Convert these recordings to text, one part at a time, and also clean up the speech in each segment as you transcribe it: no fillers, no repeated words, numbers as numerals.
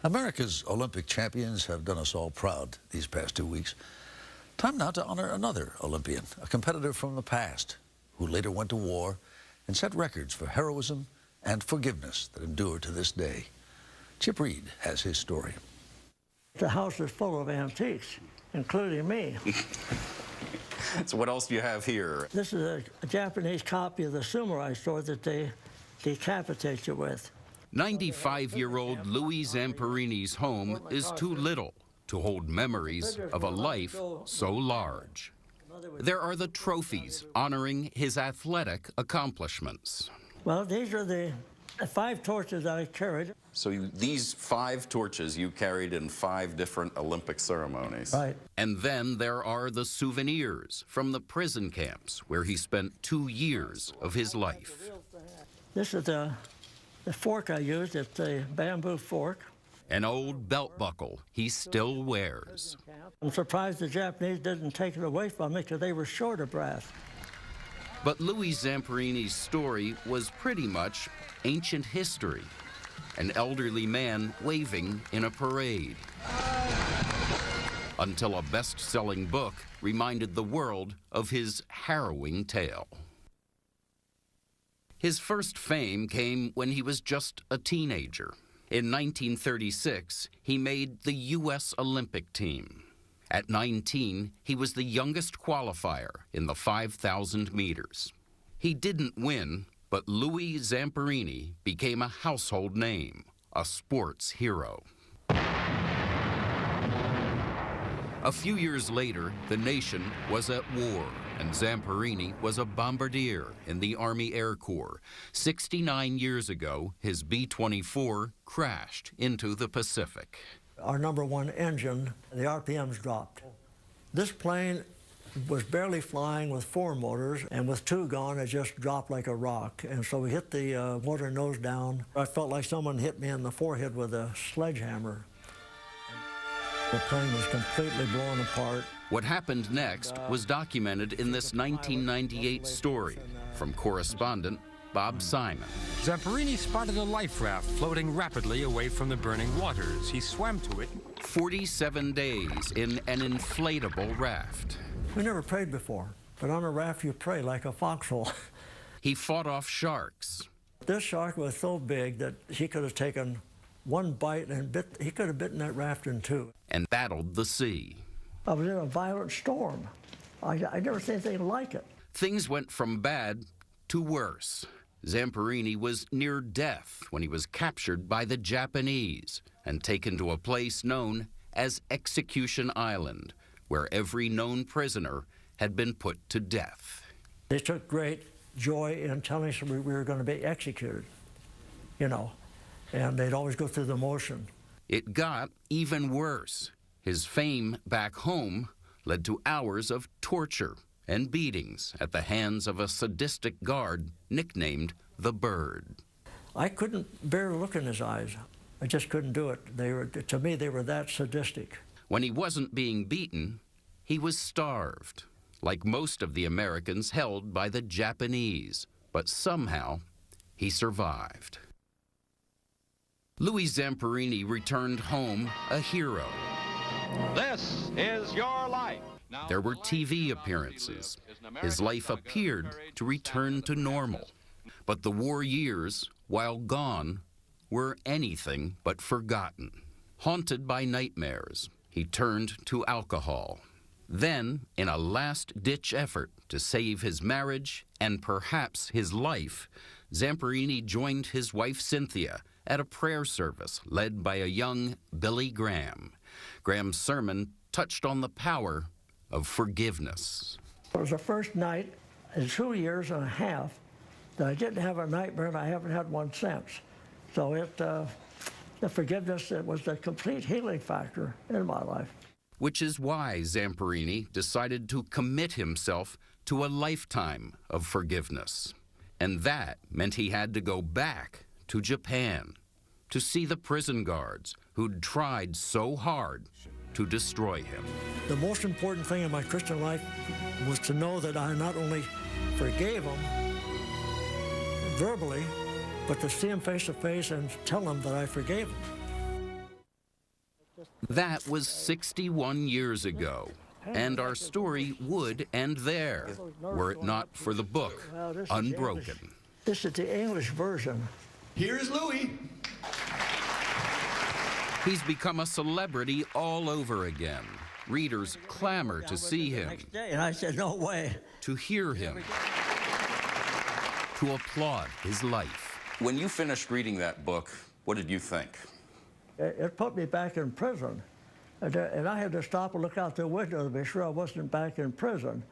America's Olympic champions have done us all proud these past 2 weeks. Time now to honor another Olympian, a competitor from the past, who later went to war and set records for heroism and forgiveness that endure to this day. Chip Reed has his story. The house is full of antiques, including me. So what else do you have here? This is a Japanese copy of the samurai sword that they decapitate you with. 95-year-old Louie Zamperini's home is too little to hold memories of a life so large. There are the trophies honoring his athletic accomplishments. Well, these are the 5 torches I carried. So these 5 torches you carried in 5 different Olympic ceremonies. Right. And then there are the souvenirs from the prison camps where he spent 2 years of his life. This is the fork I used. It's a bamboo fork. An old belt buckle he still wears. I'm surprised the Japanese didn't take it away from me because they were short of brass. But Louie Zamperini's story was pretty much ancient history. An elderly man waving in a parade. Until a best-selling book reminded the world of his harrowing tale. His first fame came when he was just a teenager. In 1936, he made the U.S. Olympic team. At 19, he was the youngest qualifier in the 5,000 meters. He didn't win, but Louie Zamperini became a household name, a sports hero. A few years later, the nation was at war, and Zamperini was a bombardier in the Army Air Corps. 69 years ago, his B-24 crashed into the Pacific. Our #1 engine, the RPMs dropped. This plane was barely flying with 4 motors, and with 2 gone, it just dropped like a rock. And so we hit the motor nose down. I felt like someone hit me in the forehead with a sledgehammer. The plane was completely blown apart. What happened next was documented in this 1998 story from correspondent Bob Simon. Zamperini spotted a life raft floating rapidly away from the burning waters. He swam to it. 47 days in an inflatable raft. We never prayed before, but on a raft you pray like a foxhole. He fought off sharks. This shark was so big that he could have taken 1 bite and he could have bitten that raft in 2. And battled the sea. I was in a violent storm. I never seen anything like it. Things went from bad to worse. Zamperini was near death when he was captured by the Japanese and taken to a place known as Execution Island, where every known prisoner had been put to death. They took great joy in telling us we were going to be executed, you know, and they'd always go through the motion. It got even worse. His fame back home led to hours of torture and beatings at the hands of a sadistic guard nicknamed the Bird. I couldn't bear to look in his eyes. I just couldn't do it. To me, they were that sadistic. When he wasn't being beaten, he was starved, like most of the Americans held by the Japanese. But somehow, he survived. Louie Zamperini returned home a hero. This is your life. There were TV appearances. His life appeared to return to normal. But the war years, while gone, were anything but forgotten. Haunted by nightmares, he turned to alcohol. Then, in a last-ditch effort to save his marriage and perhaps his life, Zamperini joined his wife Cynthia at a prayer service led by a young Billy Graham. Graham's sermon touched on the power of forgiveness. It was the first night in 2 years and a half that I didn't have a nightmare, and I haven't had one since. So the forgiveness, it was the complete healing factor in my life. Which is why Zamperini decided to commit himself to a lifetime of forgiveness. And that meant he had to go back to Japan to see the prison guards who'd tried so hard to destroy him. The most important thing in my Christian life was to know that I not only forgave him verbally, but to see him face to face and tell him that I forgave him. That was 61 years ago, and our story would end there, were it not for the book, Unbroken. This is the English version. Here's Louie. He's become a celebrity all over again. Readers clamor to see him, And I said, no way. to hear him, to applaud his life. When you finished reading that book, what did you think? It put me back in prison. And I had to stop and look out the window to be sure I wasn't back in prison.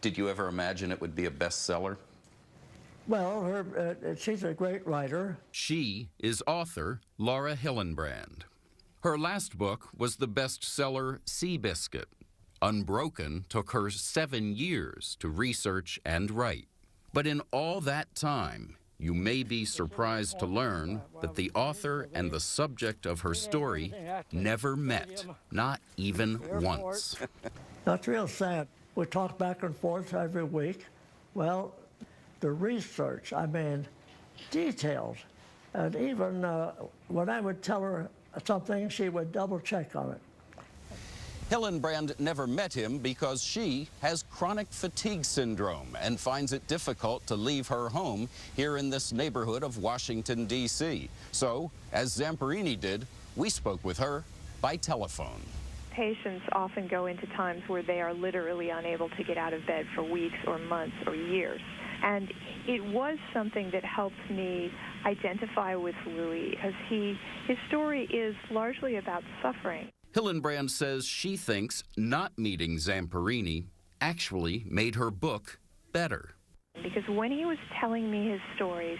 Did you ever imagine it would be a bestseller? Well, she's a great writer. She is author Laura Hillenbrand. Her last book was the bestseller Seabiscuit. Unbroken took her 7 years to research and write. But in all that time, you may be surprised to learn that the author and the subject of her story never met, not even once. That's real sad. We talk back and forth every week. Well, the research, I mean, details. And even when I would tell her something, she would double check on it. Hillenbrand never met him because she has chronic fatigue syndrome and finds it difficult to leave her home here in this neighborhood of Washington, D.C. So, as Zamperini did, we spoke with her by telephone. Patients often go into times where they are literally unable to get out of bed for weeks or months or years. And it was something that helped me identify with Louie because his story is largely about suffering. Hillenbrand says she thinks not meeting Zamperini actually made her book better. Because when he was telling me his stories,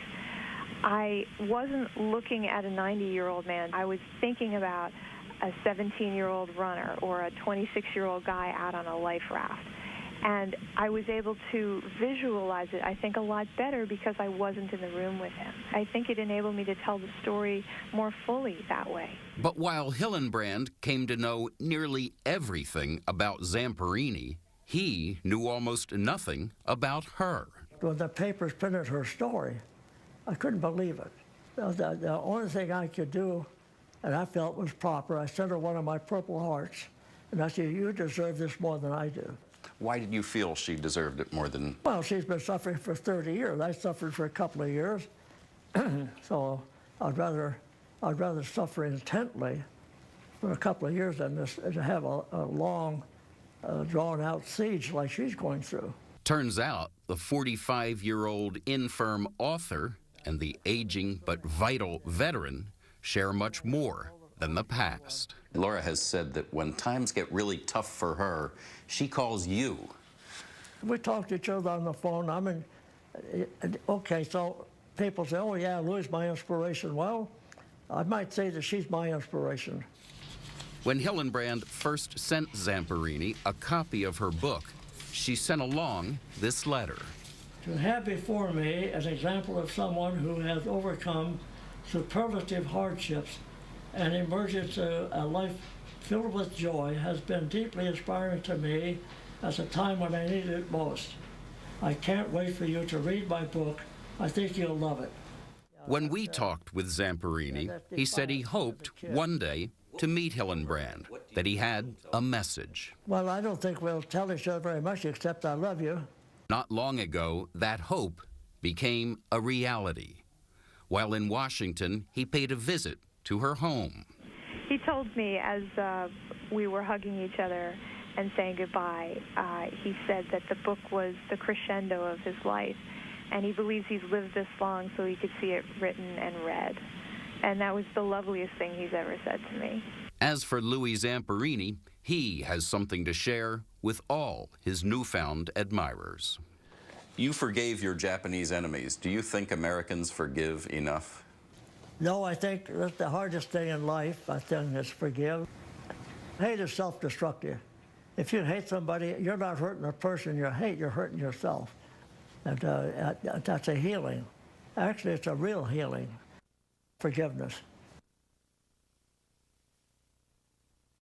I wasn't looking at a 90-year-old man. I was thinking about a 17-year-old runner or a 26-year-old guy out on a life raft. And I was able to visualize it, I think, a lot better because I wasn't in the room with him. I think it enabled me to tell the story more fully that way. But while Hillenbrand came to know nearly everything about Zamperini, he knew almost nothing about her. When the papers printed her story, I couldn't believe it. The only thing I could do, and I felt was proper, I sent her one of my Purple Hearts, and I said, you deserve this more than I do. Why did you feel she deserved it more than... Well, she's been suffering for 30 years. I suffered for a couple of years. So I'd rather suffer intently for a couple of years than to have a long, drawn-out siege like she's going through. Turns out the 45-year-old infirm author and the aging but vital veteran share much more than the past. Laura has said that when times get really tough for her, she calls you. We talk to each other on the phone. I mean, okay, so people say, oh, yeah, Louie's my inspiration. Well, I might say that she's my inspiration. When Hillenbrand first sent Zamperini a copy of her book, she sent along this letter. To have before me an example of someone who has overcome superlative hardships and emerged into a life filled with joy has been deeply inspiring to me at a time when I needed it most. I can't wait for you to read my book. I think you'll love it. When we talked with Zamperini, he said he hoped one day to meet Hillenbrand, that he had a message. Well, I don't think we'll tell each other very much except I love you. Not long ago, that hope became a reality. While in Washington, he paid a visit to her home. He told me as we were hugging each other and saying goodbye, he said that the book was the crescendo of his life, and he believes he's lived this long so he could see it written and read. And that was the loveliest thing he's ever said to me. As for Louie Zamperini, he has something to share with all his newfound admirers. You forgave your Japanese enemies. Do you think Americans forgive enough? No, I think that's the hardest thing in life, I think, is forgive. Hate is self-destructive. If you hate somebody, you're not hurting the person you hate, you're hurting yourself. And that's a healing. Actually, it's a real healing, forgiveness.